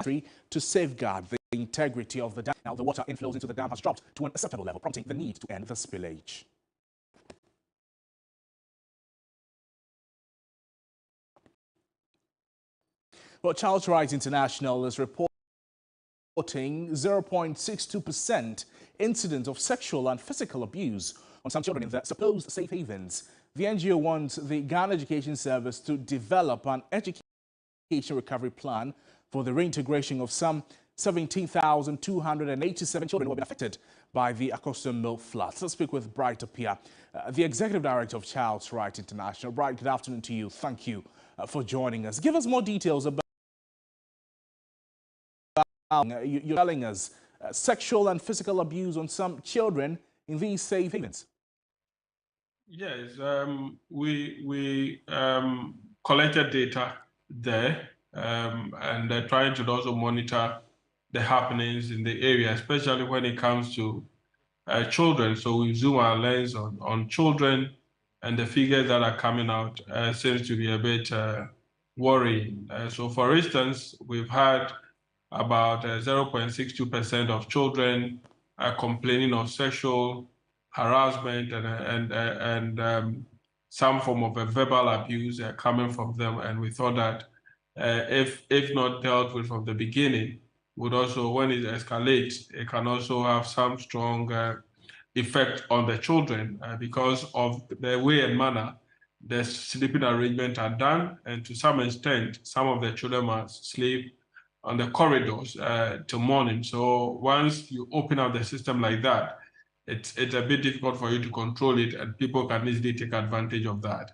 to safeguard the integrity of the dam. Now, the water inflows into the dam has dropped to an acceptable level, prompting the need to end the spillage. Well, Child's Rights International is reporting 0.62% incident of sexual and physical abuse on some children in the supposed safe havens. The NGO wants the Ghana Education Service to develop an education recovery plan for the reintegration of some 17,287 children who have been affected by the Akosombo floods. Let's speak with Bright Apia, the Executive Director of Child's Rights International. Bright, good afternoon to you. Thank you for joining us. Give us more details about you're telling us sexual and physical abuse on some children in these safe havens. Yes, we collected data there and trying to also monitor the happenings in the area, especially when it comes to children. So we zoom our lens on children, and the figures that are coming out seems to be a bit worrying. So for instance, we've had about 0.62% of children complaining of sexual harassment and some form of a verbal abuse coming from them. And we thought that if not dealt with from the beginning, would also, when it escalates, it can also have some strong effect on the children because of the way and manner the sleeping arrangements are done. And to some extent, some of the children must sleep on the corridors till morning. So once you open up the system like that, it's a bit difficult for you to control it, and people can easily take advantage of that.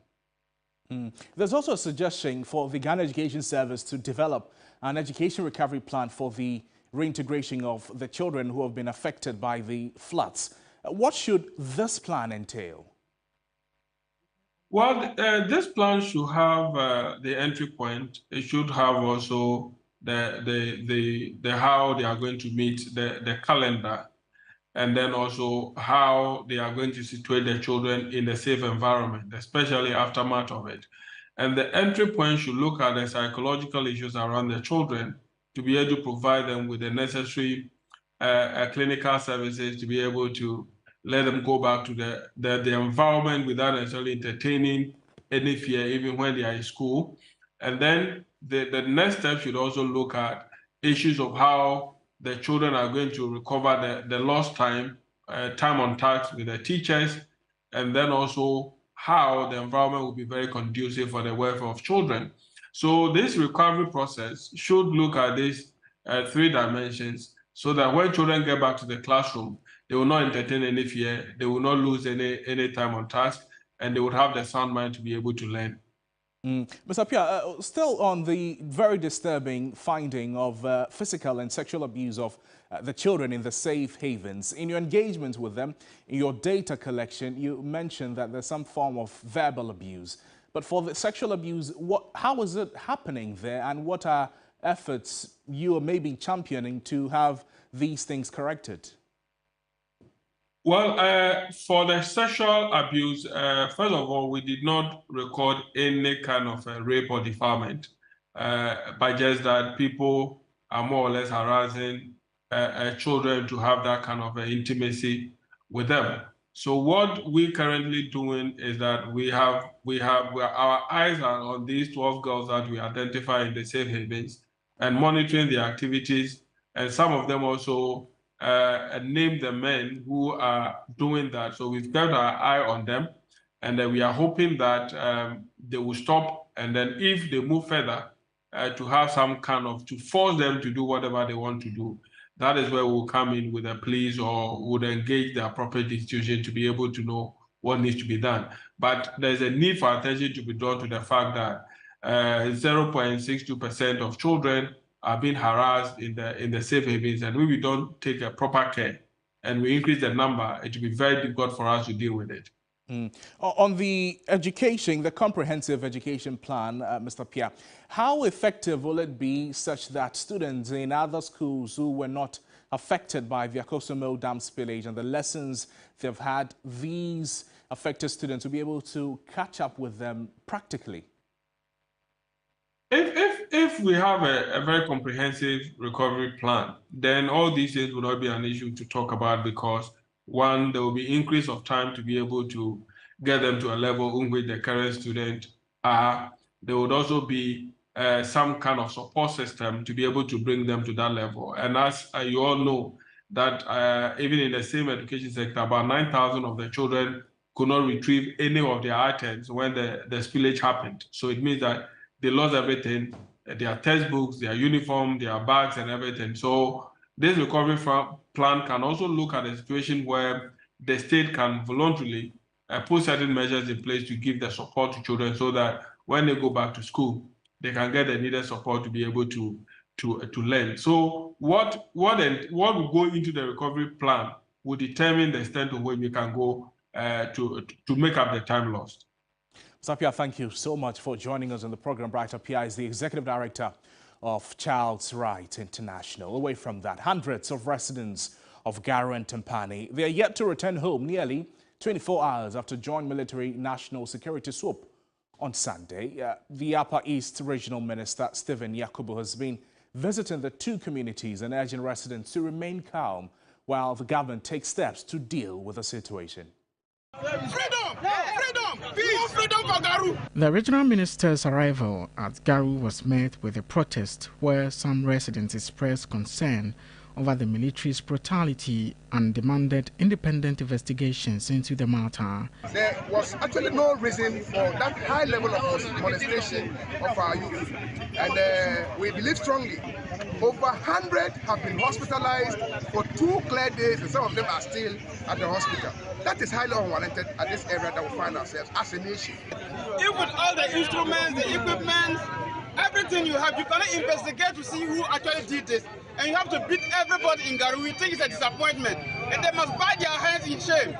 There's also a suggestion for the Ghana Education Service to develop an education recovery plan for the reintegration of the children who have been affected by the floods. What should this plan entail? Well, this plan should have the entry point. It should have also the how they are going to meet the calendar, and then also how they are going to situate the children in a safe environment, especially aftermath of it. And the entry point should look at the psychological issues around the children to be able to provide them with the necessary clinical services to be able to let them go back to the environment without necessarily entertaining any fear, even when they are in school. And then the next step should also look at issues of how the children are going to recover the lost time, time on task with the teachers, and then also how the environment will be very conducive for the welfare of children. So this recovery process should look at these three dimensions so that when children get back to the classroom, they will not entertain any fear, they will not lose any time on task, and they would have the sound mind to be able to learn. Mr. Apia, still on the very disturbing finding of physical and sexual abuse of the children in the safe havens. In your engagement with them, in your data collection, you mentioned that there's some form of verbal abuse. But for the sexual abuse, how is it happening there, and what are efforts you are maybe championing to have these things corrected? Well, for the sexual abuse, first of all, we did not record any kind of rape or defilement, but just that people are more or less harassing children to have that kind of intimacy with them. So what we're currently doing is that our eyes are on these 12 girls that we identify in the safe havens and monitoring the activities, and some of them also name the men who are doing that. So we've got our eye on them, and we are hoping that they will stop, and then if they move further, to have some kind of, to force them to do whatever they want to do. That is where we'll come in with a police or would engage the appropriate institution to be able to know what needs to be done. But there's a need for attention to be drawn to the fact that 0.62% of children are being harassed in the safe havens, and we don't take a proper care and we increase the number, it will be very difficult for us to deal with it. On the education, the comprehensive education plan, Mr. Pia, how effective will it be such that students in other schools who were not affected by the Akosombo Dam spillage and the lessons they've had, these affected students will be able to catch up with them practically? If we have a very comprehensive recovery plan, then all these things will not be an issue to talk about, because one, there will be increase of time to be able to get them to a level in which the current students are. There would also be some kind of support system to be able to bring them to that level. And as you all know, that even in the same education sector, about 9,000 of the children could not retrieve any of their items when the spillage happened. So it means that they lost everything, their textbooks, their uniform, their bags, and everything. So this recovery plan can also look at a situation where the state can voluntarily put certain measures in place to give the support to children, so that when they go back to school, they can get the needed support to be able to learn. So what will go into the recovery plan will determine the extent to which we can go to make up the time lost. Sapia, thank you so much for joining us on the program. Bright Apia is the Executive Director of Child's Right International. Away from that, hundreds of residents of Garu and Tempani, they are yet to return home nearly 24 hours after joint military national security swoop on Sunday. The Upper East Regional Minister, Stephen Yakubu, has been visiting the two communities and urging residents to remain calm while the government takes steps to deal with the situation. Freedom! Freedom! Peace! Freedom for Garu! The regional minister's arrival at Garu was met with a protest where some residents expressed concern over the military's brutality and demanded independent investigations into the matter. There was actually no reason for that high level of molestation of our youth. And we believe strongly over 100 have been hospitalized for 2 clear days, and some of them are still at the hospital. That is highly unwarranted at this area that we find ourselves as a nation. Even with all the instruments, the equipment, everything you have, you cannot investigate to see who actually did this. And you have to beat everybody in Garu. We think it's a disappointment. And they must bite their hands in shame.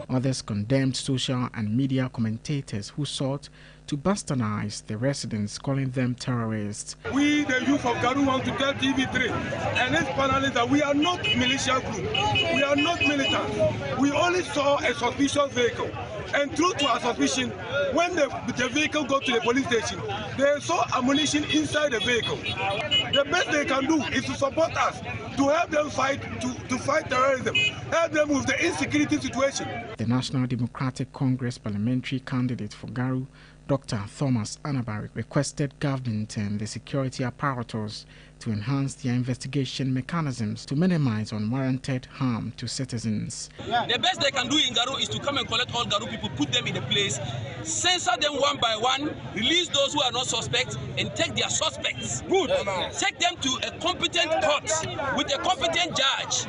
Others condemned social and media commentators who sought to bastardize the residents, calling them terrorists. We, the youth of Garu, want to tell TV3 and its panelists that we are not militia group. We are not militant. We only saw a suspicious vehicle. And true to our suspicion, when the vehicle got to the police station, they saw ammunition inside the vehicle. The best they can do is to support us, to help them fight, to fight terrorism, help them with the insecurity situation. The National Democratic Congress parliamentary candidate for Garu, Dr. Thomas Anabari, requested government and the security apparatus to enhance their investigation mechanisms to minimize unwarranted harm to citizens. The best they can do in Garu is to come and collect all Garu people, put them in a place, censor them one by one, release those who are not suspects, and take their suspects. Good. Take them to a competent court with a competent judge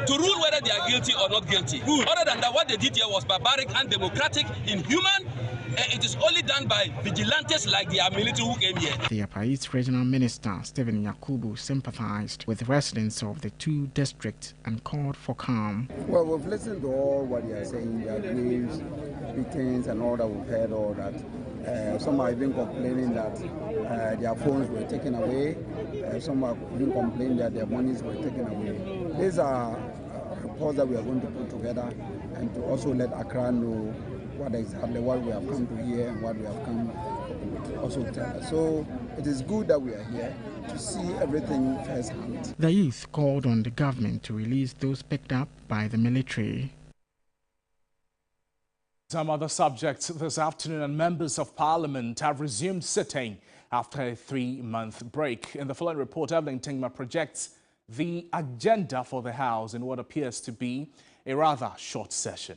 to rule whether they are guilty or not guilty. Good. Other than that, what they did here was barbaric, undemocratic, inhuman. It is only done by vigilantes like the military who came here. The Upper East Regional Minister, Stephen Yakubu, sympathized with residents of the two districts and called for calm. Well, we've listened to all what they are saying, that waves, beatings, and all that we've heard, all that. Some have been complaining that their phones were taken away. Some have been complaining that their monies were taken away. These are reports that we are going to put together and to also let Accra know what we have come to hear and what we have come to also tell us. So it is good that we are here to see everything firsthand. The youth called on the government to release those picked up by the military. Some other subjects this afternoon, and members of parliament have resumed sitting after a 3-month break. In the following report, Evelyn Tingma projects the agenda for the House in what appears to be a rather short session.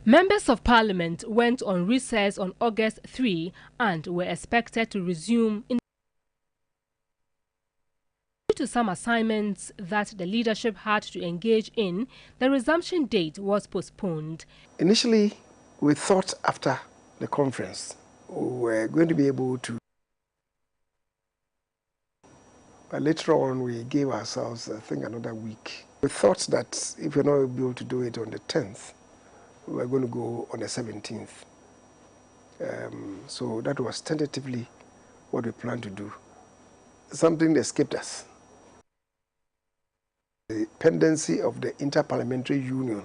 Members of Parliament went on recess on August 3 and were expected to resume in due to some assignments that the leadership had to engage in. The resumption date was postponed. Initially, we thought after the conference we were going to be able to, but later on we gave ourselves, I think, another week. We thought that if we're not able to do it on the 10th, we were going to go on the 17th. So that was tentatively what we planned to do. Something that escaped us. The pendency of the Interparliamentary Union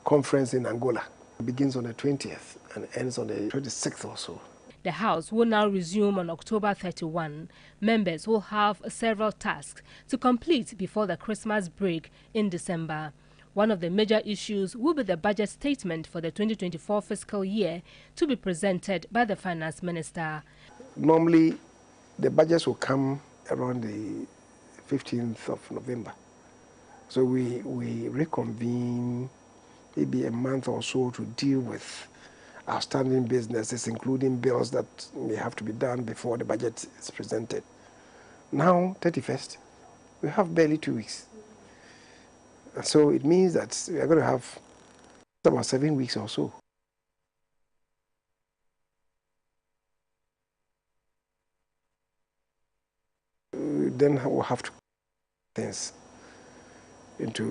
Conference in Angola. It begins on the 20th and ends on the 26th or so. The House will now resume on October 31. Members will have several tasks to complete before the Christmas break in December. One of the major issues will be the budget statement for the 2024 fiscal year to be presented by the Finance Minister. Normally, the budgets will come around the 15th of November. So we reconvene maybe a month or so to deal with outstanding businesses, including bills that may have to be done before the budget is presented. Now, 31st, we have barely 2 weeks. So it means that we are going to have about 7 weeks or so. Then we'll have to put things into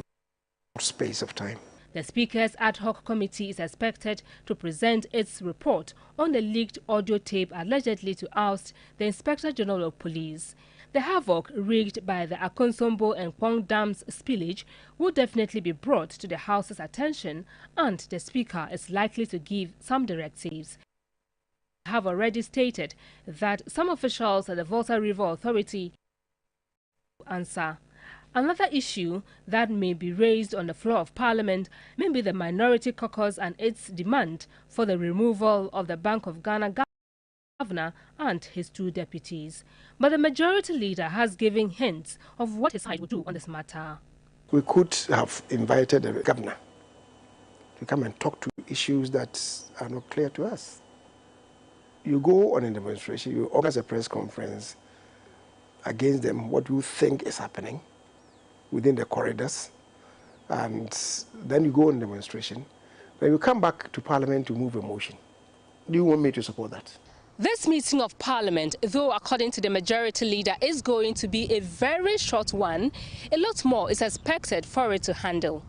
space of time. The Speaker's ad hoc committee is expected to present its report on the leaked audio tape allegedly to oust the Inspector General of Police. The havoc rigged by the Akonsombo and Kwong Dams spillage will definitely be brought to the House's attention, and the Speaker is likely to give some directives. Have already stated that some officials at the Volta River Authority answer. Another issue that may be raised on the floor of Parliament may be the Minority Caucus and its demand for the removal of the Bank of Ghana governor and his 2 deputies. But the Majority Leader has given hints of what his side will do on this matter. We could have invited the governor to come and talk to issues that are not clear to us. You go on a demonstration, you organize a press conference against them, what you think is happening within the corridors, and then you go on demonstration. When you come back to Parliament to move a motion, do you want me to support that? This meeting of Parliament, though according to the Majority Leader, is going to be a very short one, a lot more is expected for it to handle.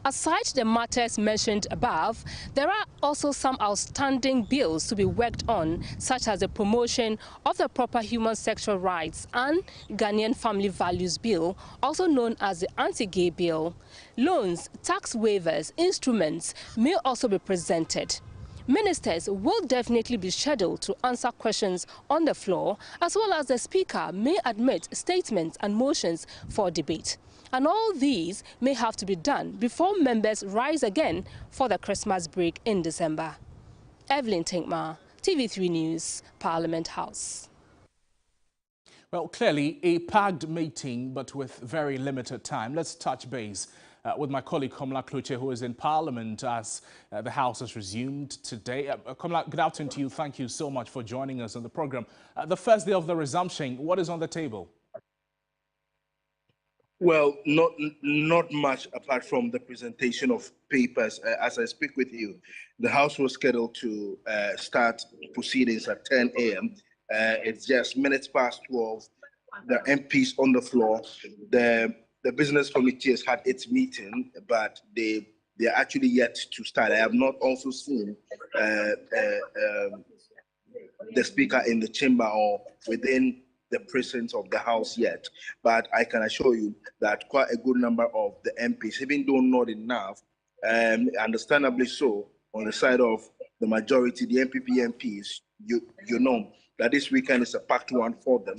Aside the matters mentioned above, there are also some outstanding bills to be worked on, such as the promotion of the proper human sexual rights and Ghanaian Family Values Bill, also known as the Anti-Gay Bill. Loans, tax waivers, instruments may also be presented. Ministers will definitely be scheduled to answer questions on the floor, as well as the Speaker may admit statements and motions for debate. And all these may have to be done before members rise again for the Christmas break in December. Evelyn Tinkma, TV3 News, Parliament House. Well, clearly a packed meeting, but with very limited time. Let's touch base with my colleague Komla Kluche, who is in Parliament as the House has resumed today. Komla, good afternoon to you. Thank you so much for joining us on the program. The first day of the resumption, what is on the table? Well, not much apart from the presentation of papers. As I speak with you, the House was scheduled to start proceedings at 10 a.m. It's just minutes past 12. The MPs on the floor. The business committee has had its meeting, but they're actually yet to start. I have not also seen the Speaker in the chamber or within the presence of the House yet, but I can assure you that quite a good number of the MPs, even though not enough, understandably so, on the side of the majority, the MPP MPs, you know that this weekend is a packed one for them,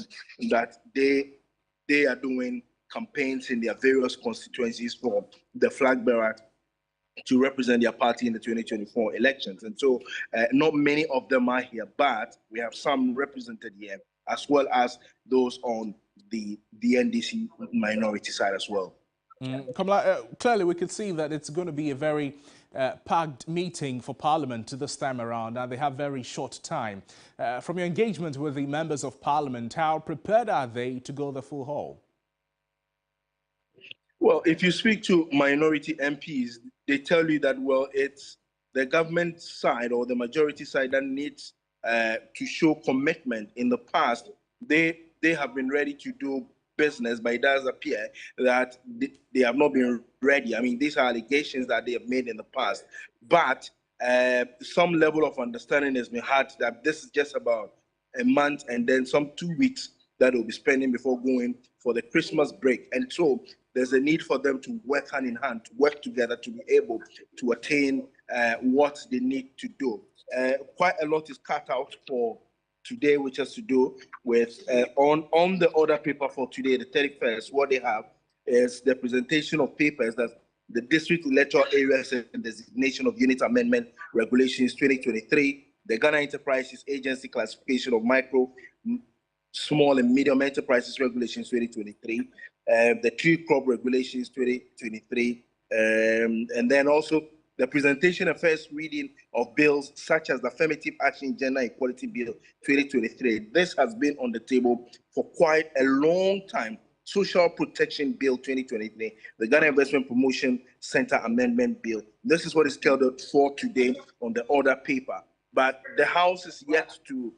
that they are doing campaigns in their various constituencies for the flag bearer to represent their party in the 2024 elections. And so not many of them are here, but we have some represented here, as well as those on the NDC minority side as well. Kamala, clearly we could see that it's going to be a very packed meeting for Parliament this time around, and they have very short time. From your engagement with the members of Parliament, how prepared are they to go the full haul? Well, if you speak to minority MPs, they tell you that, well, it's the government side or the majority side that needs to show commitment. In the past, they have been ready to do business, but it does appear that they have not been ready. I mean, these are allegations that they have made in the past, but some level of understanding has been had that this is just about a month and then some 2 weeks that they'll be spending before going for the Christmas break. And so there's a need for them to work hand in hand, to work together to be able to attain what they need to do. Quite a lot is cut out for today, which has to do with on the order paper for today, the 31st. What they have is the presentation of papers that the district electoral areas and designation of unit amendment regulations 2023, the Ghana Enterprises Agency classification of micro, small and medium enterprises regulations 2023, the tree crop regulations 2023, and then also the presentation and first reading of bills such as the Affirmative Action Gender Equality Bill 2023. This has been on the table for quite a long time. Social Protection Bill 2023, the Ghana Investment Promotion Center Amendment Bill. This is what is scheduled for today on the order paper. But the House is yet to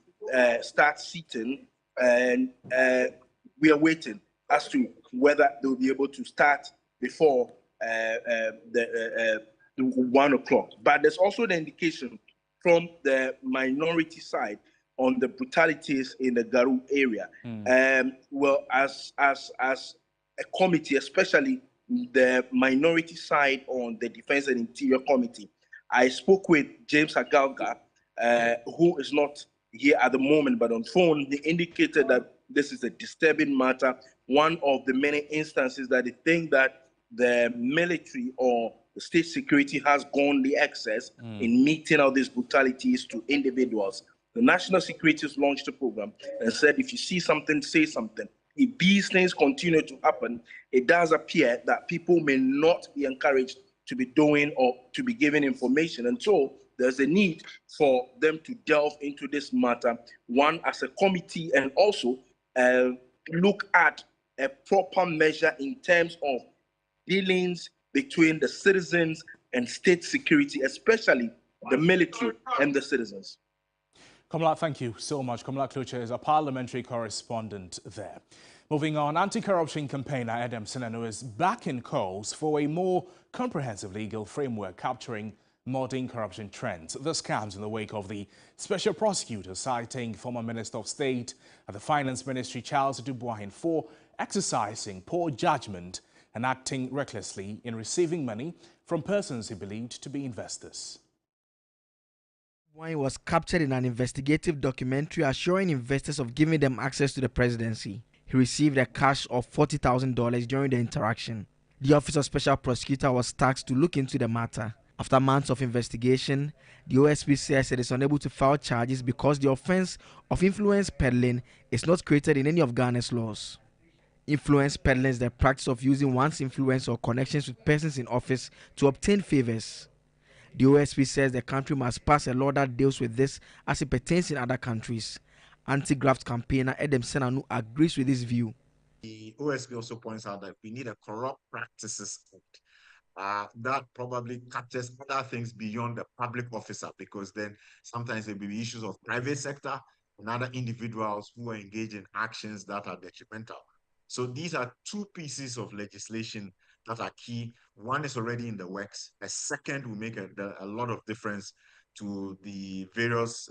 start sitting, and we are waiting as to whether they will be able to start before the 1 o'clock. But there's also the indication from the minority side on the brutalities in the Garu area. Well, as a committee, especially the minority side on the Defense and Interior Committee, I spoke with James Agalga, who is not here at the moment, but on phone. He indicated that this is a disturbing matter. One of the many instances that they think that the military or the state security has gone the excess in meting out these brutalities to individuals. The National Security has launched a program and said, if you see something, say something. If these things continue to happen, it does appear that people may not be encouraged to be doing or to be giving information. And so there's a need for them to delve into this matter, one as a committee, and also look at a proper measure in terms of dealings between the citizens and state security, especially the military and the citizens. Komla, thank you so much. Komla Kluche is a parliamentary correspondent there. Moving on, anti-corruption campaigner Adam Senanu is backing calls for a more comprehensive legal framework capturing modern corruption trends. This comes in the wake of the special prosecutor citing former Minister of State at the Finance Ministry Charles Dubois for exercising poor judgment and acting recklessly in receiving money from persons he believed to be investors. Dubois was captured in an investigative documentary assuring investors of giving them access to the presidency. He received a cash of $40,000 during the interaction. The Office of Special Prosecutor was tasked to look into the matter. After months of investigation, the OSP says it is unable to file charges because the offense of influence peddling is not created in any of Ghana's laws. Influence peddling is the practice of using one's influence or connections with persons in office to obtain favors. The OSP says the country must pass a law that deals with this as it pertains in other countries. Anti-graft campaigner Adam Senanu agrees with this view. The OSP also points out that we need a corrupt practices act. That probably captures other things beyond the public officer, because then sometimes there will be issues of private sector and other individuals who are engaged in actions that are detrimental. So these are two pieces of legislation that are key. One is already in the works. A second will make a lot of difference to the various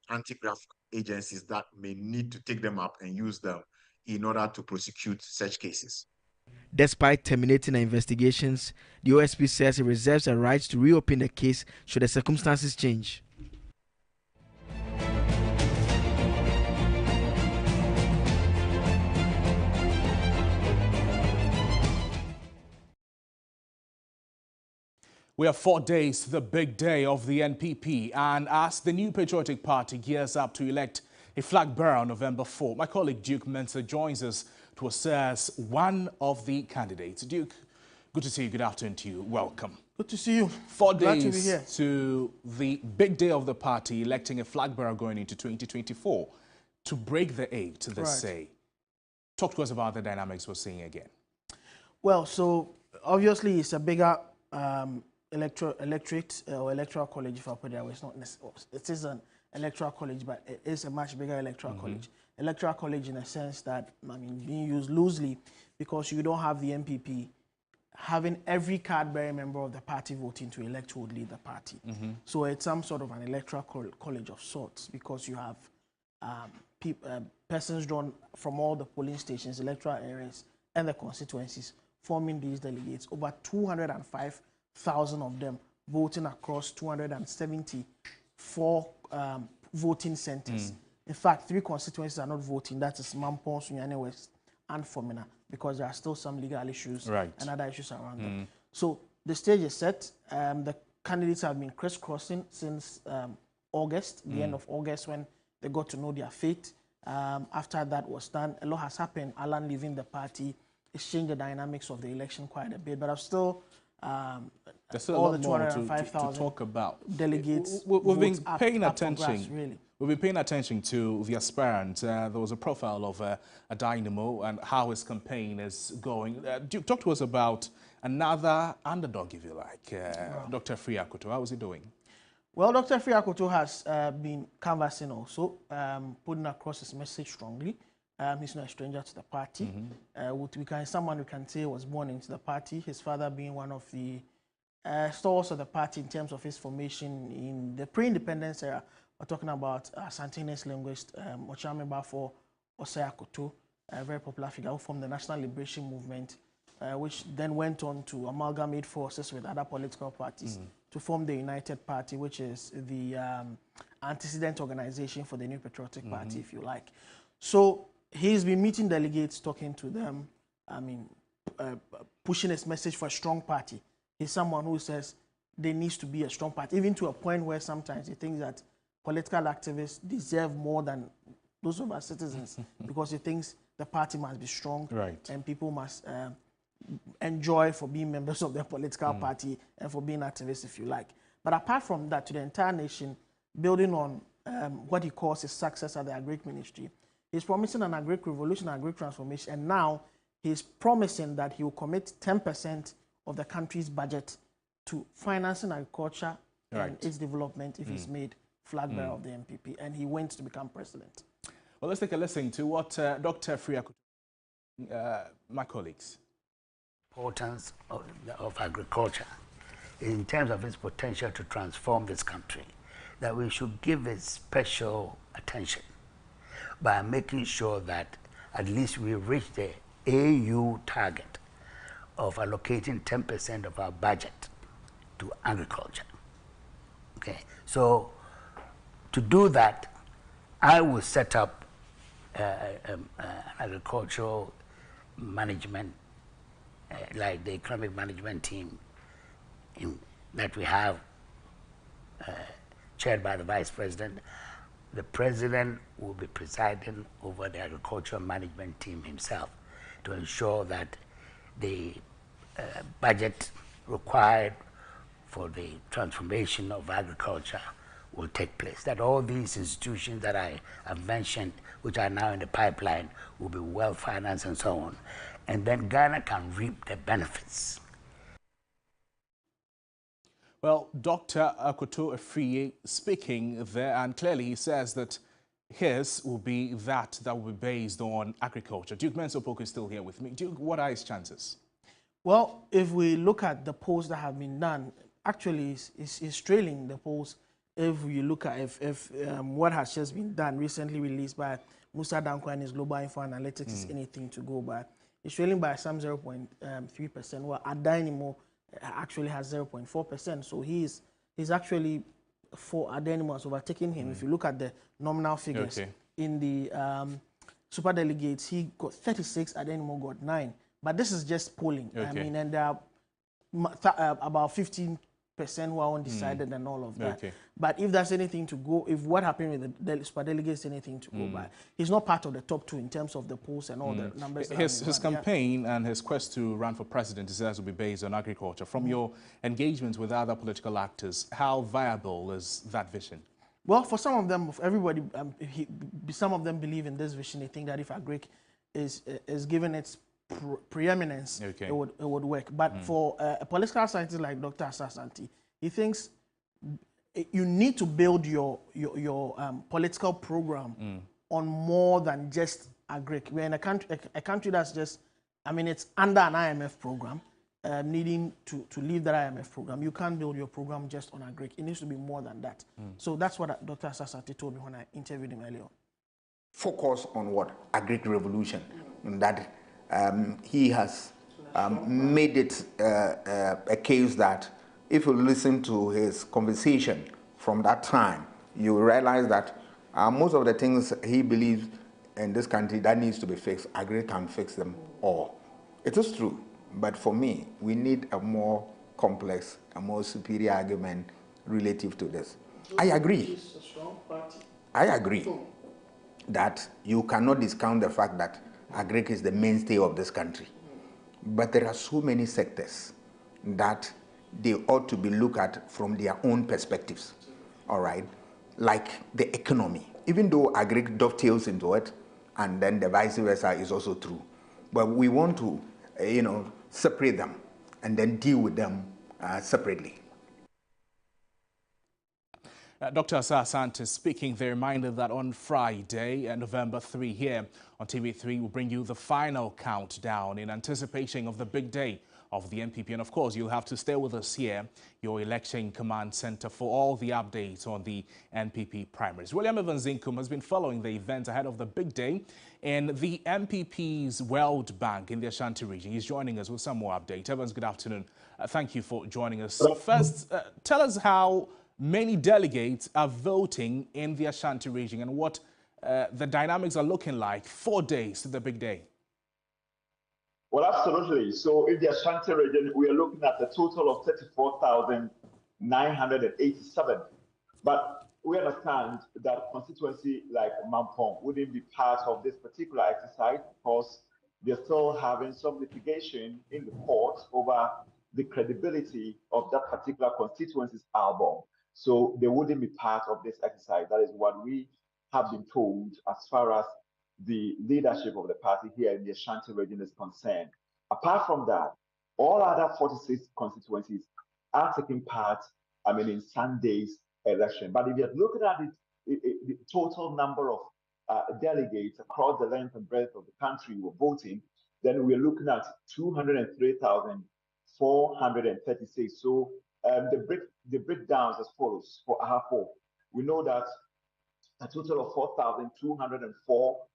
anti-graft agencies that may need to take them up and use them in order to prosecute such cases. Despite terminating the investigations, the OSP says it reserves a right to reopen the case should the circumstances change. We are 4 days to the big day of the NPP, and as the New Patriotic Party gears up to elect a flag bearer on November 4, my colleague Duke Mensah joins us to assess one of the candidates. Duke, good to see you. Good afternoon to you. Welcome. Good to see you. 4 Glad days to be here. to the big day of the party, electing a flag bearer going into 2024 to break the 8, they say. Talk to us about the dynamics we're seeing again. Well, so obviously it's a bigger electorate or electoral college, if I put it that way. It's not necessarily, it is an electoral college, but it is a much bigger electoral college. Electoral college in a sense that, I mean, being used loosely because you don't have the NPP having every card-bearing member of the party voting to elect who would lead the party. So it's some sort of an electoral college of sorts, because you have persons drawn from all the polling stations, electoral areas, and the constituencies forming these delegates. Over 205,000 of them voting across 274 voting centers. In fact, 3 constituencies are not voting. That is Mampong, Sunyani West, and Fomena, because there are still some legal issues and other issues around them. So the stage is set. The candidates have been crisscrossing since August, the end of August, when they got to know their fate. After that was done, a lot has happened. Alan leaving the party, it's changed the dynamics of the election quite a bit, but I've still there's still all a lot the more to 205,000 talk about. Delegates. We've been paying attention. Grass, really. We've been paying attention to the aspirant. There was a profile of a Dynamo and how his campaign is going. Talk to us about another underdog, if you like, Dr. Afriyie Akoto. How is he doing? Well, Dr. Afriyie Akoto has been canvassing also, putting across his message strongly. He's not a stranger to the party. Someone we can say was born into the party, his father being one of the stalwarts of the party in terms of his formation in the pre-independence era. We're talking about Santinese linguist Ochame Bafo Osei Akoto, a very popular figure who formed the National Liberation Movement, which then went on to amalgamate forces with other political parties to form the United Party, which is the antecedent organization for the New Patriotic Party, if you like. So he's been meeting delegates, talking to them, pushing his message for a strong party. He's someone who says there needs to be a strong party, even to a point where sometimes he thinks that political activists deserve more than those of our citizens because he thinks the party must be strong and people must enjoy for being members of their political party and for being activists, if you like. But apart from that, to the entire nation, building on what he calls his success at the Agric Ministry, he's promising an Agric revolution, an Agric transformation, and now he's promising that he will commit 10% of the country's budget to financing agriculture and its development if he's made flag bearer of the MPP, and he went to become president. Well, let's take a listen to what Dr. Afriyie Akoto, my colleagues. Importance of agriculture in terms of its potential to transform this country, that we should give it special attention by making sure that at least we reach the AU target of allocating 10% of our budget to agriculture. Okay, so to do that, I will set up an agricultural management, like the economic management team that we have, chaired by the Vice President. The President will be presiding over the agricultural management team himself to ensure that the budget required for the transformation of agriculture will take place, that all these institutions that I have mentioned, which are now in the pipeline, will be well financed and so on. And then Ghana can reap the benefits. Well, Dr. Akoto Afriyie speaking there, and clearly he says that his will be that will be based on agriculture. Duke Mensah-Opoku is still here with me. Duke, what are his chances? Well, if we look at the polls that have been done, actually it's trailing the polls. If you look at what has just been done, recently released by Musa Danko and his Global Info Analytics is anything to go by. It's trailing by some 0.3%, while Adanimo actually has 0.4%. So he's actually, for Adanimo, has overtaken him. If you look at the nominal figures in the super delegates, he got 36, Adanimo got 9. But this is just polling. I mean, and there are about 15% who are undecided and all of that. But if there's anything to go, if what happened with the super delegates, anything to go by, he's not part of the top 2 in terms of the polls and all the numbers. His campaign and his quest to run for president is to be based on agriculture. From your engagements with other political actors, how viable is that vision? Well, for some of them, everybody, some of them believe in this vision. They think that if Agric is given its preeminence, it would work. But for a political scientist like Dr. Asah-Asante, he thinks you need to build your political program on more than just Agric. We're in a country that's just, I mean, it's under an IMF program, needing to leave that IMF program. You can't build your program just on Agric. It needs to be more than that. So that's what Dr. Asah-Asante told me when I interviewed him earlier. Focus on what? Agric revolution. And that he has made it a case that if you listen to his conversation from that time, you realize that most of the things he believes in this country that needs to be fixed, Agric can fix them all. It is true, but for me, we need a more complex, a more superior argument relative to this. I agree. I agree that you cannot discount the fact that Agric is the mainstay of this country. But there are so many sectors that they ought to be looked at from their own perspectives, all right? Like the economy, even though Agric dovetails into it, and then the vice versa is also true. But we want to, separate them and then deal with them separately. Dr. Asa Asante speaking. They reminded that on Friday, November 3 here on TV3, we'll bring you the final countdown in anticipation of the big day of the NPP. And of course, you'll have to stay with us here, your election command center, for all the updates on the NPP primaries. William Evans Inkum has been following the event ahead of the big day in the NPP's World Bank in the Ashanti region. He's joining us with some more updates. Evans, good afternoon. Thank you for joining us. First, tell us how many delegates are voting in the Ashanti region and what the dynamics are looking like 4 days to the big day. Well, absolutely. So in the Ashanti region, we are looking at a total of 34,987. But we understand that constituency like Mampong wouldn't be part of this particular exercise because they're still having some litigation in the court over the credibility of that particular constituency's album. So they wouldn't be part of this exercise. That is what we have been told as far as the leadership of the party here in the Ashanti region is concerned. Apart from that, all other 46 constituencies are taking part, in Sunday's election. But if you're looking at the total number of delegates across the length and breadth of the country who are voting, then we're looking at 203,436. So the breakdowns as follows for AHA4. We know that a total of 4,204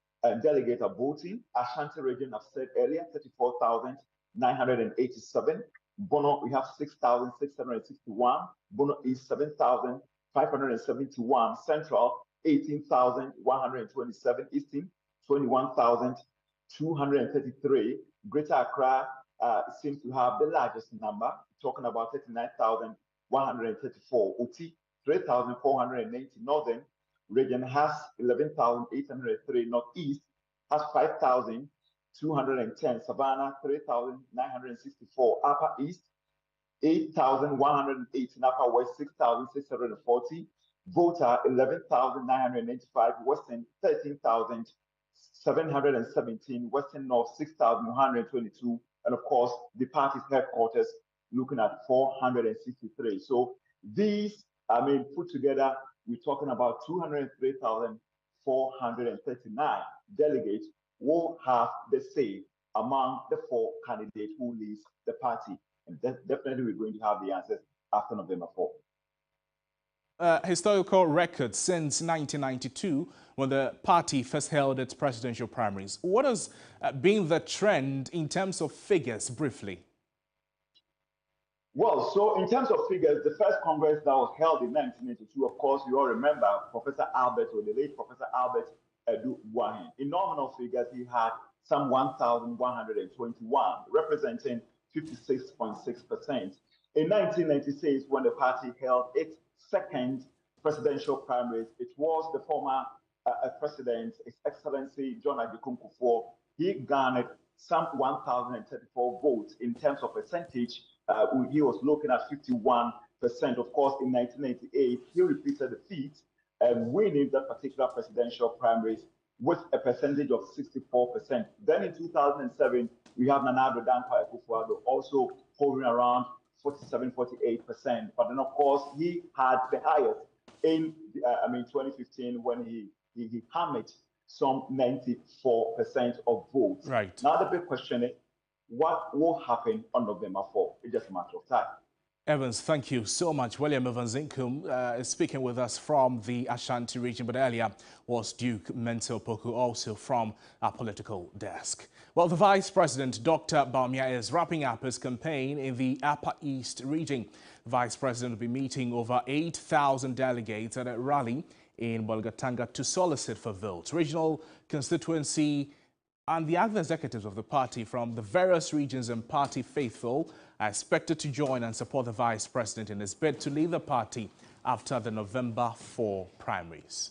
delegates are voting. Ashanti region, I've said earlier, 34,987. Bono, we have 6,661. Bono East, 7,571. Central, 18,127. Eastern, 21,233. Greater Accra seems to have the largest number, talking about 39,134. Uti, 3,480. Northern region has 11,803. Northeast has 5,210. Savannah, 3,964. Upper East, 8,108. Upper West, 6,640. Volta, 11,995. Western, 13,717. Western North, 6,122. And of course, the party's headquarters looking at 463. So these, put together, we're talking about 203,439 delegates will have the say among the 4 candidates who lead the party. And definitely we're going to have the answers after November 4. Historical record since 1992 when the party first held its presidential primaries. What has been the trend in terms of figures, briefly? Well, so in terms of figures, the first Congress that was held in 1982, of course, you all remember Professor Albert, or the late Professor Albert Edu Buahin. In nominal figures, he had some 1,121, representing 56.6%. In 1996, when the party held its second presidential primaries, it was the former president, His Excellency John Agyekum Kufuor. He garnered some 1,034 votes. In terms of percentage, he was looking at 51%. Of course, in 1998, he repeated the feat, winning that particular presidential primaries with a percentage of 64%. Then in 2007, we have Nana Addo Dankwa Akufo-Addo also hovering around 47-48%. But then, of course, he had the highest in 2015 when he hammered some 94% of votes. Right. Now the big question is, what will happen on November 4? It's just a matter of time. Evans, thank you so much. William Evans Inkum is speaking with us from the Ashanti region, but earlier was Duke Mental Poku, also from our political desk. Well, the Vice President, Dr. Bawumia, is wrapping up his campaign in the Upper East region. Vice President will be meeting over 8,000 delegates at a rally in Bolgatanga to solicit for votes. Regional constituency and the other executives of the party from the various regions and party faithful are expected to join and support the Vice President in his bid to lead the party after the November 4 primaries.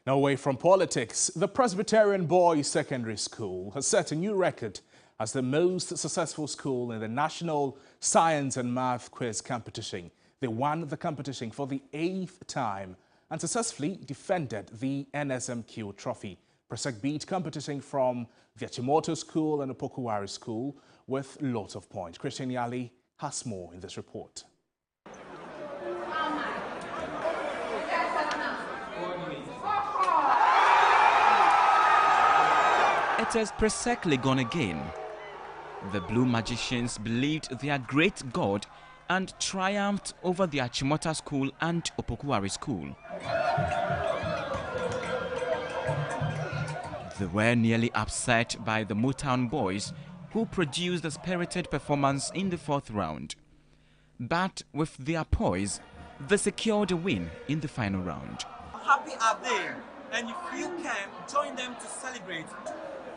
Now, away from politics, the Presbyterian Boys Secondary School has set a new record as the most successful school in the National Science and Math Quiz Competition. They won the competition for the 8th time and successfully defended the NSMQ trophy. Presec beat competition from the Achimota School and Opokuwari School with lots of points. Christian Yali has more in this report. It is Presec Legon again. The Blue Magicians believed their great God and triumphed over the Achimota School and Opokuwari School. They were nearly upset by the Motown Boys, who produced a spirited performance in the 4th round. But with their poise, they secured a win in the final round. Happy are they, and if you can, join them to celebrate.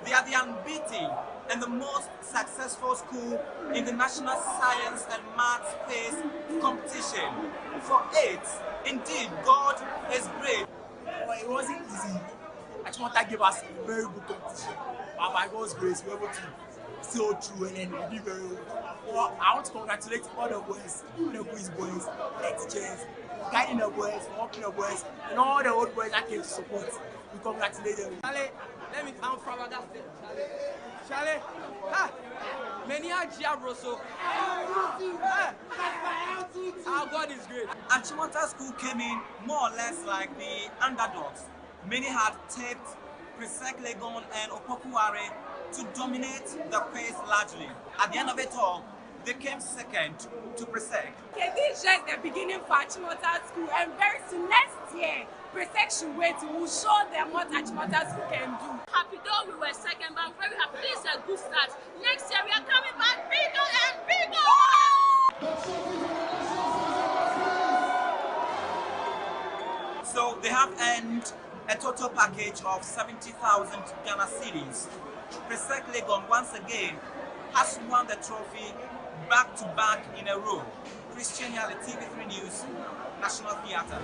They are the unbeaten and the most successful school in the National Science and Maths Quiz competition. For 8, indeed, God is great. Well, it wasn't easy. Achimota gave us a very good competition. But by God's grace, we were able to see all through and then we did very well. Well, I want to congratulate all the boys, the quiz boys, the teachers, guiding the boys, walking the boys, and all the old boys that came to support. We congratulate them. Charlie, let me come from that. Charlie, many are Giabroso. Our God is great. Achimota School came in more or less like the underdogs. Many had tipped Presec Legon and Opokuwari to dominate the quiz largely. At the end of it all, they came second to Presec. Okay, this is just the beginning for Achimota School, and very soon next year, Presec should wait. We will show them what Achimota School can do. Happy though we were second, but I'm very happy. This is a good start. Next year we are coming back bigger and bigger! So they have earned a total package of 70,000 Ghana cedis. Presec Legon once again has won the trophy back to back in a row. Christian Yali, TV3 News, National Theatre.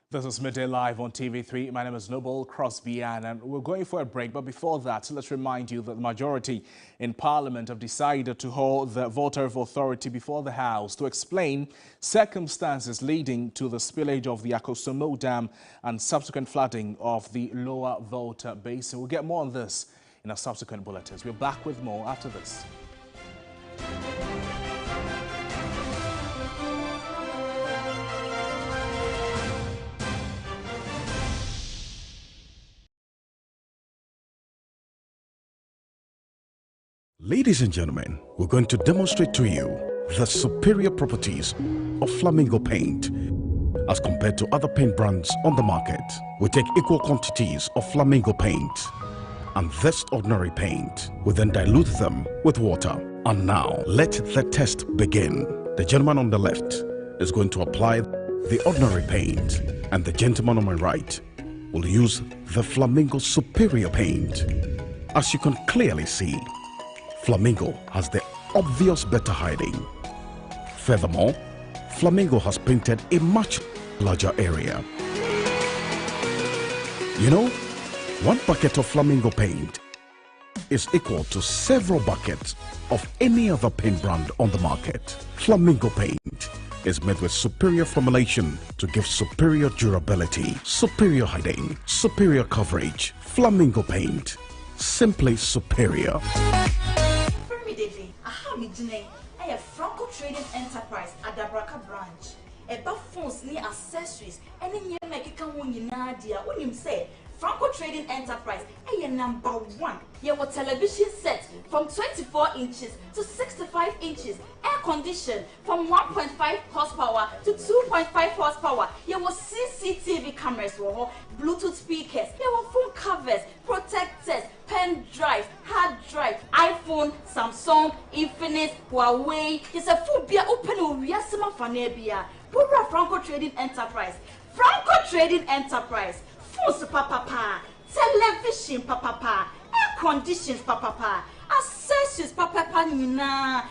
This is Midday Live on TV3. My name is Noble Crosby and we're going for a break. But before that, let's remind you that the majority in Parliament have decided to hold the Volta River Authority before the House to explain circumstances leading to the spillage of the Akosombo Dam and subsequent flooding of the lower Volta Basin. We'll get more on this in our subsequent bulletins. We're back with more after this. Ladies and gentlemen, we're going to demonstrate to you the superior properties of Flamingo paint as compared to other paint brands on the market. We take equal quantities of Flamingo paint and this ordinary paint. We then dilute them with water. And now, let the test begin. The gentleman on the left is going to apply the ordinary paint, and the gentleman on my right will use the Flamingo superior paint. As you can clearly see, Flamingo has the obvious better hiding. Furthermore, Flamingo has painted a much larger area. You know, 1 bucket of Flamingo paint is equal to several buckets of any other paint brand on the market. Flamingo paint is made with superior formulation to give superior durability, superior hiding, superior coverage. Flamingo paint, simply superior. Franco Trading Enterprise at the Braka branch. About phones, accessories, any new Mexican one you nadia. When you say Franco Trading Enterprise, number 1. Your television set from 24 inches to 65 inches, air condition from 1.5 horsepower to 2.5 horsepower. Your CCTV cameras, Bluetooth speakers, your phone covers, protectors, pen drive, hard drive, iPhone, Samsung, Infinix, Huawei. It's a full beer open Uyasima Fanebia. Pura Franco Trading Enterprise. Franco Trading Enterprise. Phones papa, television papa, air conditions papa, accessories papa nina.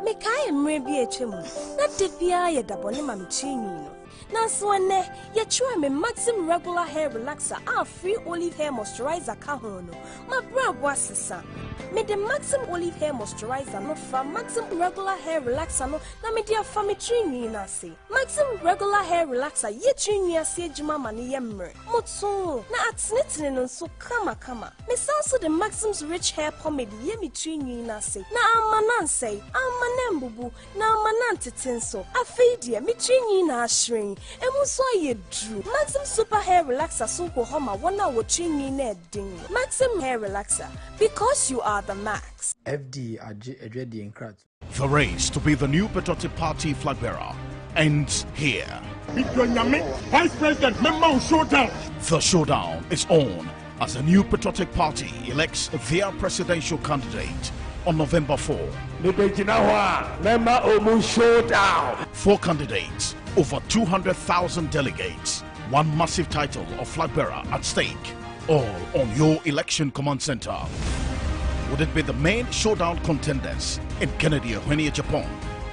Mekai mrebi echemu. Na tepia ye dabone mamichini no. Nanswane ye try me maximum regular hair relaxer and free olive hair moisturizer ka ho no. Ma bra boasesa. Me the maximum olive hair moisturizer no from maximum regular hair relaxer no na me dia fa me trini na se. Maximum regular hair relaxer ye trini ase adwuma ma ne yemre. Motso na atnetene no so kama. Me sanso the maximum's rich hair pomade ye me trini na se. Na amananse, amanembubu, na amanantetenso. Afei dia me trini na ashrin. Emuso ye drew. Maximum super hair relaxer so ko homa wana wo trini na ding. Maximum hair relaxer because you are the max. FD Adredi and Krat. The race to be the new patriotic party flag bearer ends here. Vice President, member showdown. The showdown is on as the new patriotic party elects their presidential candidate on November 4. Member showdown. 4 candidates, over 200,000 delegates, 1 massive title of flag bearer at stake, all on your election command center. Would it be the main showdown contenders in Kennedy Ahwene Japan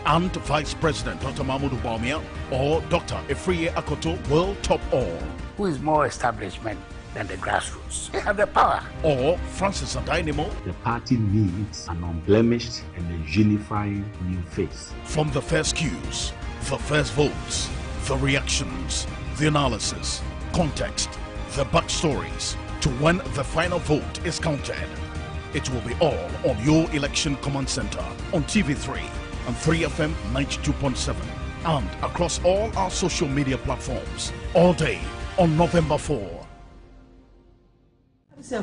and Vice President Dr. Mahmoud Bawumia, or Dr. Efriye Akoto will top all? Who is more establishment than the grassroots? They have the power. Or Francis Adainimo? The party needs an unblemished and a unifying new face. From the first cues, the first votes, the reactions, the analysis, context, the backstories, to when the final vote is counted. It will be all on your election command center on TV3 and 3FM 92.7 and across all our social media platforms all day on November 4. Hello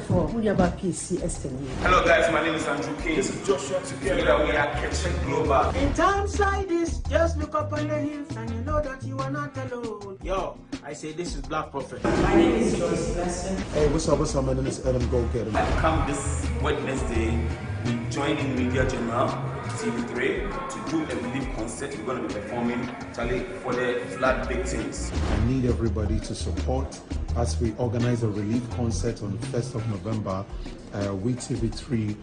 guys, my name is Andrew King. This is Joshua. Together we are Catching Global. In times like this, just look up on the hills and you know that you are not alone. Yo, I say this is Black Prophet. My name is Joyce Blessing. Hey, what's up? My name is Adam Go-Getter. Come this Wednesday, we join in Media General, TV3, to do a relief concert. We're going to be performing, Charlie, for the flood victims. I need everybody to support as we organize a relief concert on the 1st of November with TV3.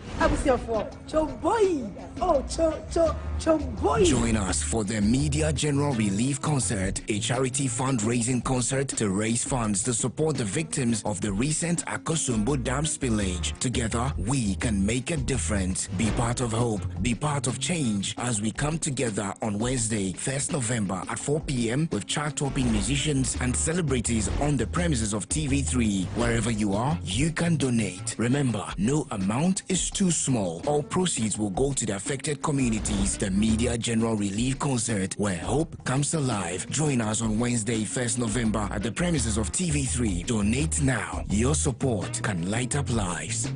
Join us for the Media General Relief Concert, a charity fundraising concert to raise funds to support the victims of the recent Akosombo Dam spillage. Together, we can make a difference. Be part of hope, be part of change as we come together on Wednesday, 1st November at 4 p.m. with chart-topping musicians and celebrities on the premises of TV3. Wherever you are, you can donate. Remember, no amount is too small. All proceeds will go to the affected communities. The Media General Relief Concert, where hope comes alive. Join us on Wednesday, 1st November at the premises of TV3. Donate now. Your support can light up lives.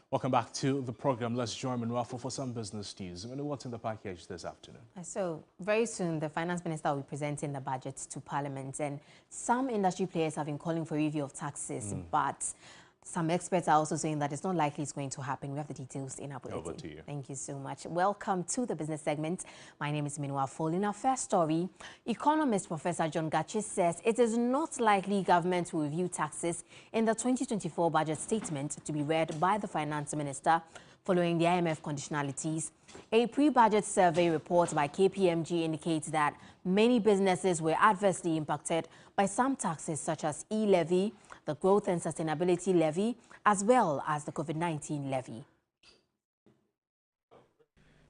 Welcome back to the program. Let's join Manuel for some business news. Manuel, what's in the package this afternoon? So very soon, the finance minister will be presenting the budget to Parliament, and some industry players have been calling for review of taxes, but some experts are also saying that it's not likely it's going to happen. We have the details in our bulletin. Over to you. Thank you so much. Welcome to the business segment. My name is Minwa Fall. In our first story, economist Professor John Gachi says it is not likely government will review taxes in the 2024 budget statement to be read by the finance minister following the IMF conditionalities. A pre-budget survey report by KPMG indicates that many businesses were adversely impacted by some taxes such as e-levy, the Growth and Sustainability Levy, as well as the COVID-19 levy.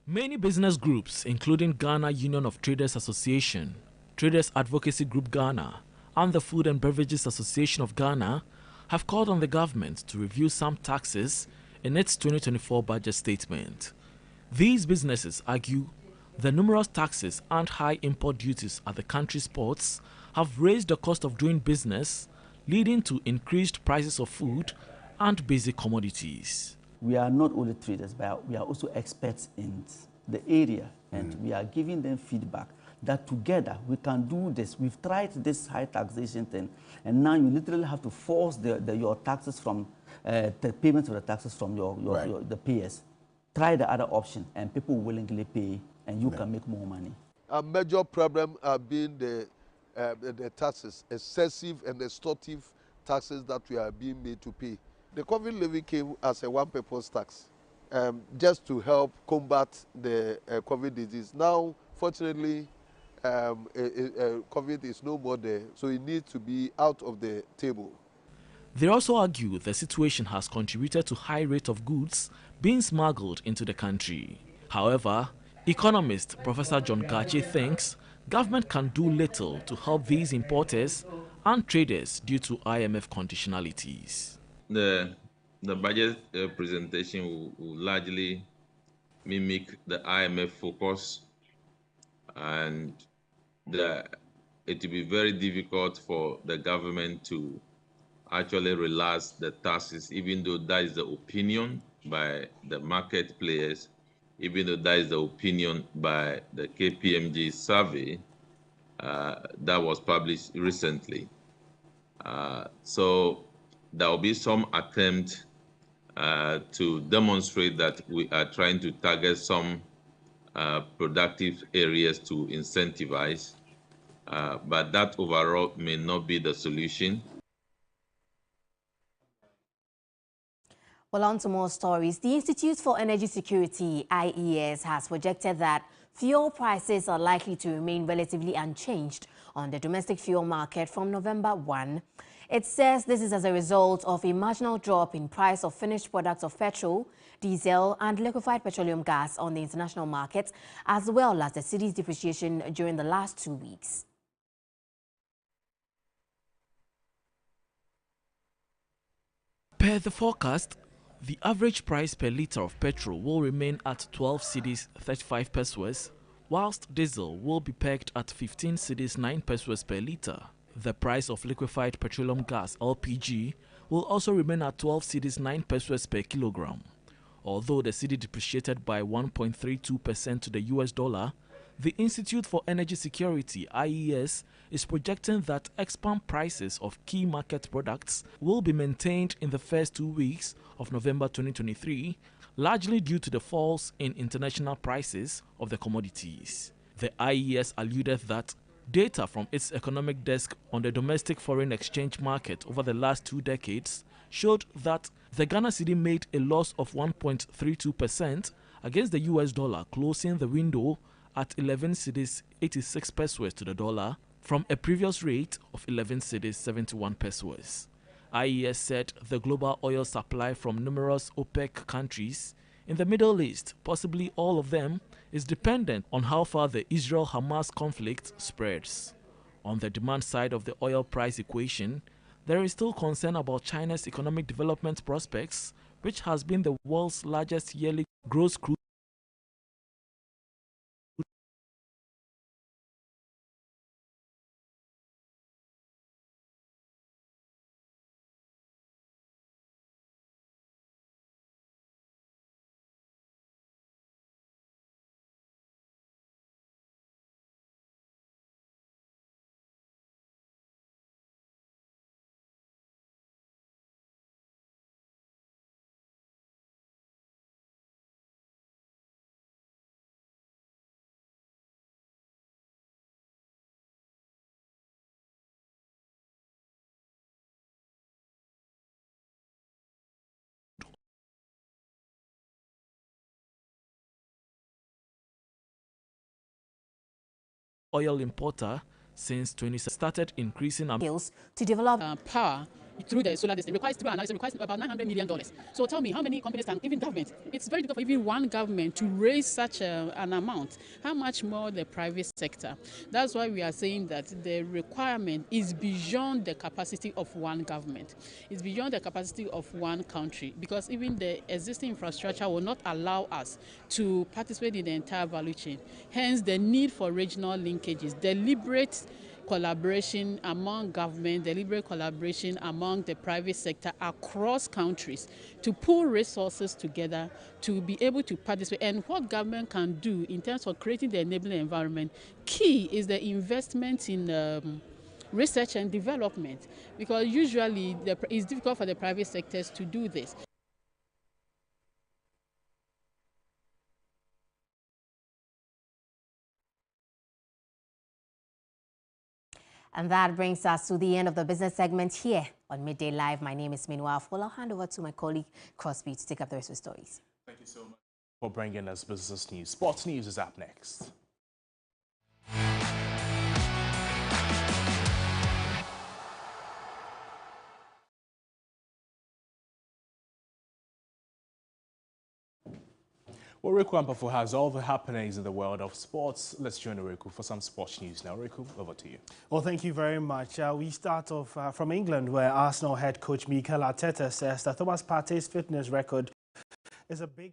Many business groups, including Ghana Union of Traders Association, Traders Advocacy Group Ghana and the Food and Beverages Association of Ghana have called on the government to review some taxes in its 2024 budget statement. These businesses argue the numerous taxes and high import duties at the country's ports have raised the cost of doing business, leading to increased prices of food and basic commodities. We are not only traders, but we are also experts in the area, and we are giving them feedback that together we can do this. We've tried this high taxation thing, and now you literally have to force your taxes from the payments of the taxes from the payers. Try the other option, and people will willingly pay, and you can make more money. A major problem being the taxes, excessive and extortive taxes that we are being made to pay. The COVID levy came as a one-purpose tax, just to help combat the COVID disease. Now, fortunately, COVID is no more there, so it needs to be out of the table. They also argue the situation has contributed to high rate of goods being smuggled into the country. However, economist Professor John Gachi thinks government can do little to help these importers and traders due to IMF conditionalities. The budget presentation will largely mimic the IMF focus, and it will be very difficult for the government to actually relax the taxes, even though that is the opinion by the market players, even though that is the opinion by the KPMG survey that was published recently. So there will be some attempt to demonstrate that we are trying to target some productive areas to incentivize, but that overall may not be the solution. Well, on to more stories. The Institute for Energy Security, IES, has projected that fuel prices are likely to remain relatively unchanged on the domestic fuel market from November 1. It says this is as a result of a marginal drop in price of finished products of petrol, diesel and liquefied petroleum gas on the international market, as well as the cedi's depreciation during the last 2 weeks. Per the forecast, the average price per litre of petrol will remain at 12 cedis 35 pesos, whilst diesel will be pegged at 15 cedis 9 pesos per litre. The price of liquefied petroleum gas (LPG) will also remain at 12 cedis 9 pesos per kilogram. Although the cedi depreciated by 1.32% to the US dollar, the Institute for Energy Security (IES) is projecting that export prices of key market products will be maintained in the first 2 weeks of November 2023, largely due to the falls in international prices of the commodities. The IES alluded that data from its economic desk on the domestic foreign exchange market over the last 2 decades showed that the Ghana cedi made a loss of 1.32% against the US dollar, closing the window at 11 cedis 86 pesos to the dollar from a previous rate of 11 cedis 71 pesos. IES said the global oil supply from numerous OPEC countries in the Middle East, possibly all of them, is dependent on how far the Israel-Hamas conflict spreads. On the demand side of the oil price equation, there is still concern about China's economic development prospects, which has been the world's largest yearly gross crude oil importer since 20 started increasing to develop power through the solar system. Requires through analysis, requires about $900 million. So tell me, how many companies can, even government, it's very difficult for even one government to raise such an amount. How much more the private sector? That's why we are saying that the requirement is beyond the capacity of one government. It's beyond the capacity of one country, because even the existing infrastructure will not allow us to participate in the entire value chain. Hence, the need for regional linkages, deliberate collaboration among government, deliberate collaboration among the private sector across countries to pool resources together to be able to participate. And what government can do in terms of creating the enabling environment, key is the investment in research and development, because usually it's difficult for the private sectors to do this. And that brings us to the end of the business segment here on Midday Live. My name is Minwa Afol. I'll hand over to my colleague Crosby to take up the rest of the stories. Thank you so much for bringing us business news. Sports news is up next. Well, Riku Ampafo has all the happenings in the world of sports. Let's join Riku for some sports news now. Riku, over to you. Well, thank you very much. We start off from England, where Arsenal head coach Mikel Arteta says that Thomas Partey's fitness record is a big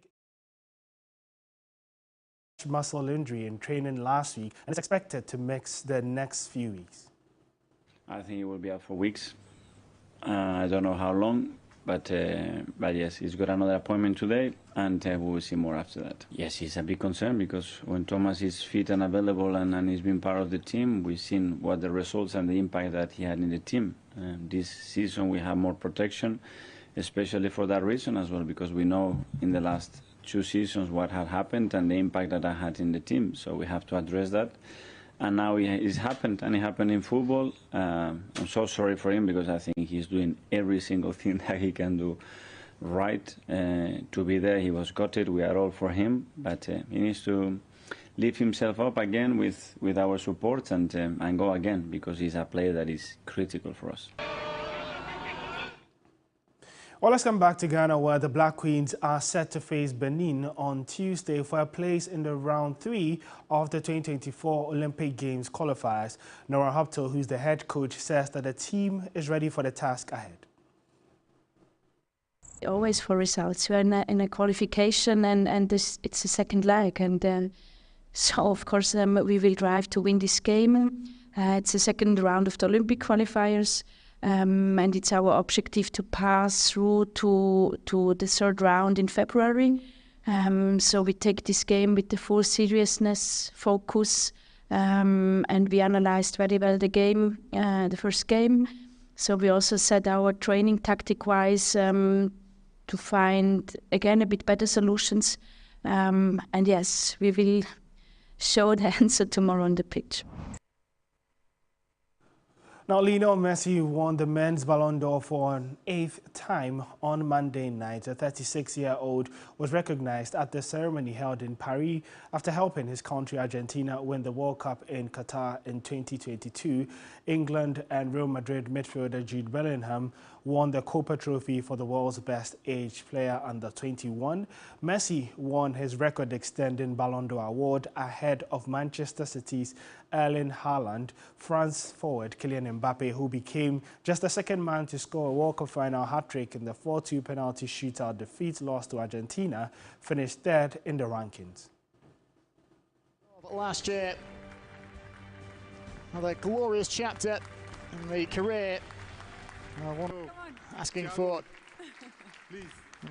muscle injury in training last week and is expected to miss the next few weeks. I think he will be out for weeks. I don't know how long. But yes, he's got another appointment today, and we will see more after that. Yes, it's a big concern, because when Thomas is fit and available and he's been part of the team, we've seen what the results and the impact that he had in the team. This season we have more protection, especially for that reason as well, because we know in the last 2 seasons what had happened and the impact that I had in the team. So we have to address that. And now it's happened, and it happened in football. I'm so sorry for him, because I think he's doing every single thing that he can do right. To be there, he was gutted. We are all for him, but he needs to lift himself up again with our support and go again, because he's a player that is critical for us. Well, let's come back to Ghana, where the Black Queens are set to face Benin on Tuesday for a place in the round 3 of the 2024 Olympic Games qualifiers. Nora Hoptel, who's the head coach, says that the team is ready for the task ahead. Always for results. We're in a qualification, and it's a second leg, and so of course we will drive to win this game. It's the second round of the Olympic qualifiers. And it's our objective to pass through to the third round in February. So we take this game with the full seriousness, focus, and we analyzed very well the game, the first game. So we also set our training tactic-wise to find, again, a bit better solutions. And yes, we will show the answer tomorrow on the pitch. Now, Lionel Messi won the men's Ballon d'Or for an 8th time on Monday night. The 36-year-old was recognized at the ceremony held in Paris after helping his country Argentina win the World Cup in Qatar in 2022. England and Real Madrid midfielder Jude Bellingham won the Copa Trophy for the world's best age player under 21. Messi won his record-extending Ballon d'Or award ahead of Manchester City's Erling Haaland. France forward Kylian Mbappe, who became just the second man to score a World Cup final hat-trick in the 4-2 penalty shootout defeat loss to Argentina, finished third in the rankings. Last year, another glorious chapter in the career. Asking for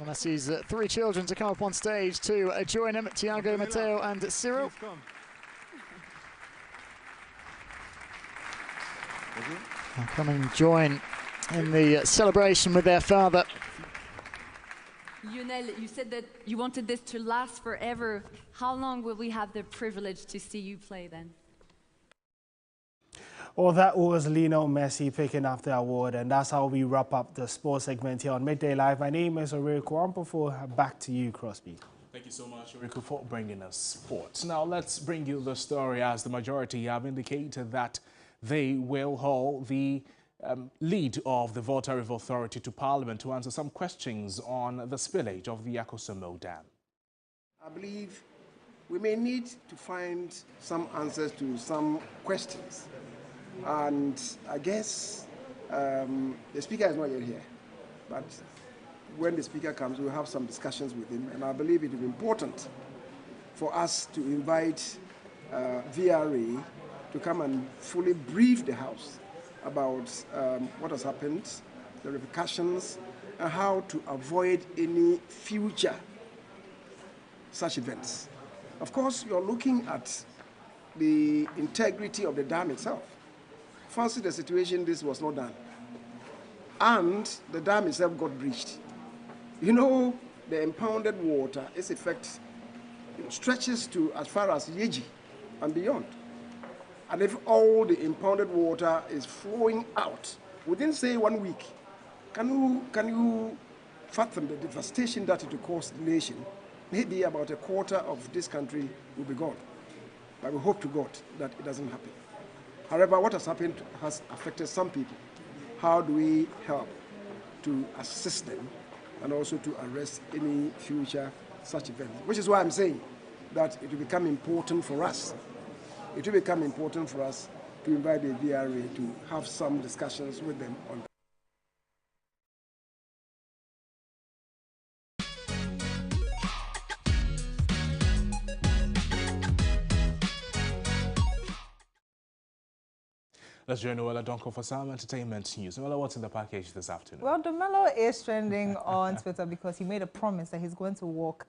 Messi's 3 children to come up on stage to join him, Thiago, Matteo and Cyril. Come and join in the celebration with their father. Lionel, you said that you wanted this to last forever. How long will we have the privilege to see you play then? Well, that was Lionel Messi picking up the award, and that's how we wrap up the sports segment here on Midday Live. My name is Riku Ampafo. Back to you, Crosby. Thank you so much, Riku, for bringing us sports. Now, let's bring you the story, as the majority have indicated that they will hold the lead of the Volta River Authority to Parliament to answer some questions on the spillage of the Akosombo Dam. I believe we may need to find some answers to some questions. And I guess the Speaker is not yet here. But when the Speaker comes, we'll have some discussions with him. And I believe it is important for us to invite VRA to come and fully brief the House about what has happened, the repercussions, and how to avoid any future such events. Of course, you're looking at the integrity of the dam itself. Fancy the situation, this was not done. And the dam itself got breached. You know, the impounded water, its effect stretches to as far as Yeji and beyond. And if all the impounded water is flowing out within, say, 1 week, can you fathom the devastation that it will cause the nation? Maybe about a quarter of this country will be gone. But we hope to God that it doesn't happen. However, what has happened has affected some people. How do we help to assist them and also to arrest any future such events? Which is why I'm saying that it will become important for us. It will become important for us to invite the VRA to have some discussions with them on that. Let's join Noella Donko for some entertainment news. Noella, what's in the package this afternoon? Well, Dumelo is trending on Twitter because he made a promise that he's going to walk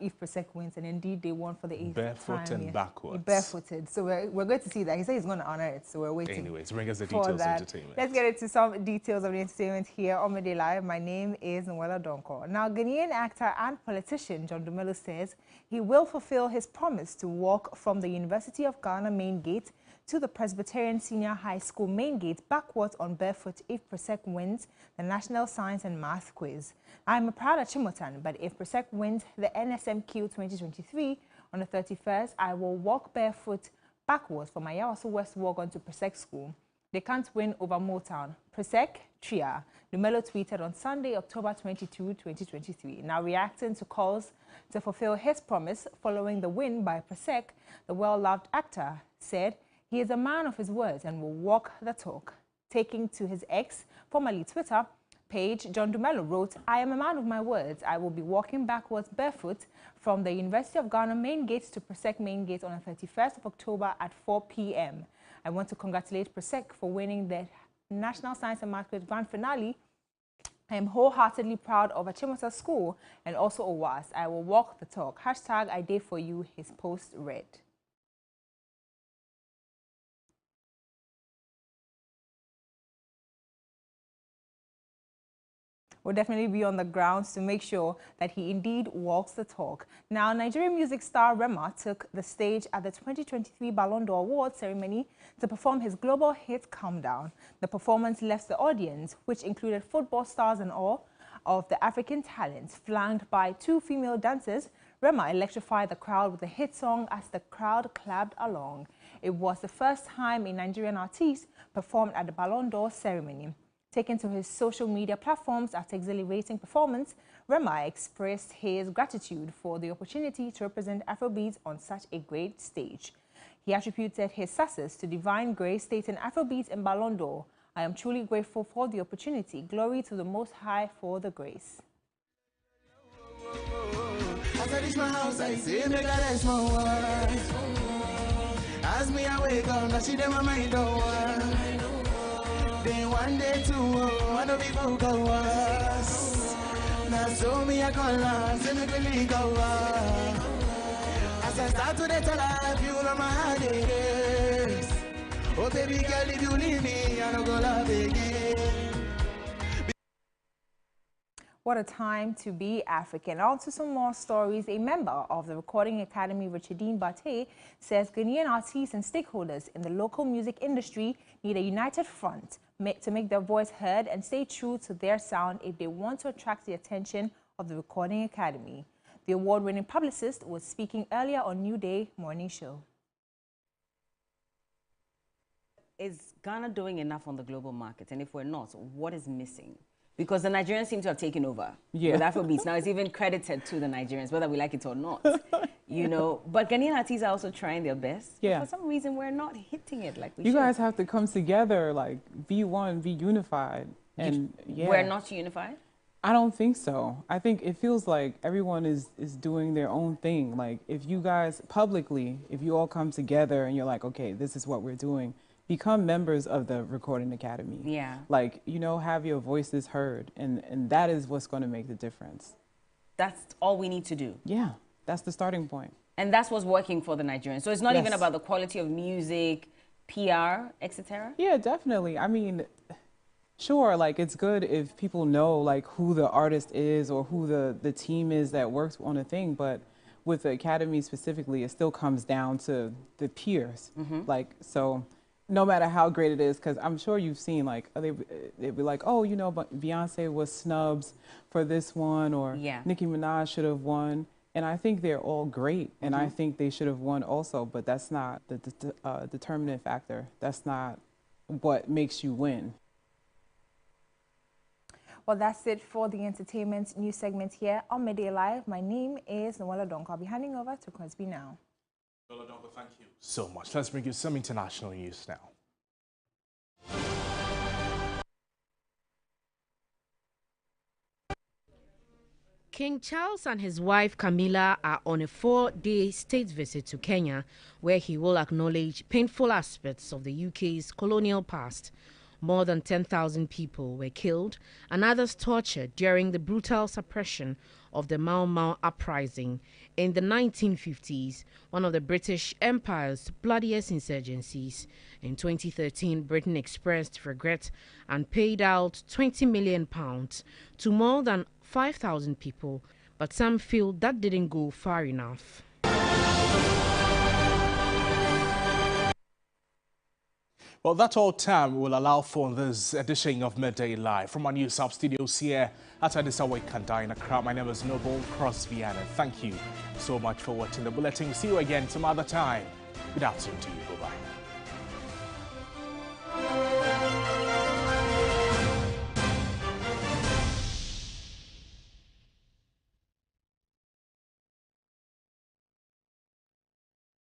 if Presec wins, and indeed they won for the 8th time. Barefoot and backwards. Barefooted. So we're going to see that. He said he's going to honor it, so we're waiting. Anyways, bring us the details of entertainment. Let's get into some details of the entertainment here on Midday Live. My name is Noella Donko. Now, Ghanaian actor and politician John Dumelo says he will fulfill his promise to walk from the University of Ghana main gate to the Presbyterian Senior High School main gate backwards on barefoot if Presec wins the National Science and Math Quiz. I'm a proud Achimotan, but if Presec wins the NSMQ 2023 on the 31st, I will walk barefoot backwards from my Yawaso West walk onto Presec School. They can't win over Motown. Presec, Tria. Dumelo tweeted on Sunday, October 22, 2023. Now reacting to calls to fulfill his promise following the win by Presec, the well-loved actor said, he is a man of his words and will walk the talk. Taking to his X, formerly Twitter, page, John Dumelo wrote, I am a man of my words. I will be walking backwards barefoot from the University of Ghana main gate to Presec main gate on the 31st of October at 4 p.m. I want to congratulate Presec for winning the National Science and Math Quiz Grand Finale. I am wholeheartedly proud of Achimota School and also OWAS. I will walk the talk. Hashtag I did for you, his post read. Will definitely be on the grounds to make sure that he indeed walks the talk. Now, Nigerian music star Rema took the stage at the 2023 Ballon d'Or Awards ceremony to perform his global hit Calm Down. The performance left the audience, which included football stars and all of the African talents, flanked by 2 female dancers. Rema electrified the crowd with a hit song as the crowd clapped along. It was the first time a Nigerian artist performed at the Ballon d'Or ceremony. Taken to his social media platforms after exhilarating performance, Rema expressed his gratitude for the opportunity to represent Afrobeats on such a great stage. He attributed his success to divine grace, stating, Afrobeats and Ballon d'Or, I am truly grateful for the opportunity. Glory to the Most High for the grace. As me awake, she my mind then one day too, one of people go us. Now so me a call her, say me really go as I start to tell her, you know my heart it is. Oh baby girl, if you leave me, I don't go love again. What a time to be African. On to some more stories. A member of the Recording Academy, Richardine Bate, says Ghanaian artists and stakeholders in the local music industry need a united front to make their voice heard and stay true to their sound if they want to attract the attention of the Recording Academy. The award-winning publicist was speaking earlier on New Day Morning Show. is Ghana doing enough on the global market? And if we're not, what is missing? Because the Nigerians seem to have taken over with Afrobeats. Now it's even credited to the Nigerians, whether we like it or not. You know, but Ghanaian artists are also trying their best. Yeah. For some reason, we're not hitting it like we should. You guys have to come together, like, be one, be unified. And We're not unified? I don't think so. I think it feels like everyone is doing their own thing. Like, if you guys publicly, if you all come together and you're like, okay, this is what we're doing, become members of the Recording Academy. Yeah. Like, you know, have your voices heard. And that is what's going to make the difference. That's all we need to do. Yeah, that's the starting point. And that's what's working for the Nigerians. So it's not even about the quality of music, PR, etc. Yeah, definitely. I mean, sure, like, it's good if people know, like, who the artist is or who the team is that works on a thing, but with the Academy specifically, it still comes down to the peers. Like, so no matter how great it is, because I'm sure you've seen, like, they'd be like, oh, you know, but Beyonce was snubs for this one, or Nicki Minaj should have won. And I think they're all great, and I think they should have won also, but that's not the determinant factor. That's not what makes you win. Well, that's it for the entertainment news segment here on Midday Live. My name is Nwela Donko. I'll be handing over to Cosby now. Nwela Donko, thank you so much. Let's bring you some international news now. King Charles and his wife Camilla are on a 4-day state visit to Kenya, where he will acknowledge painful aspects of the UK's colonial past. More than 10,000 people were killed and others tortured during the brutal suppression of the Mau Mau uprising in the 1950s, one of the British Empire's bloodiest insurgencies. In 2013, Britain expressed regret and paid out £20 million to more than 5,000 people, but some feel that didn't go far enough. Well, that's all time will allow for this edition of Midday Live. From our News South studios here at Addis Ababa, Kanda in Accra, my name is Noble Crosby, and thank you so much for watching the bulletin. See you again some other time. Good afternoon to you. Bye-bye.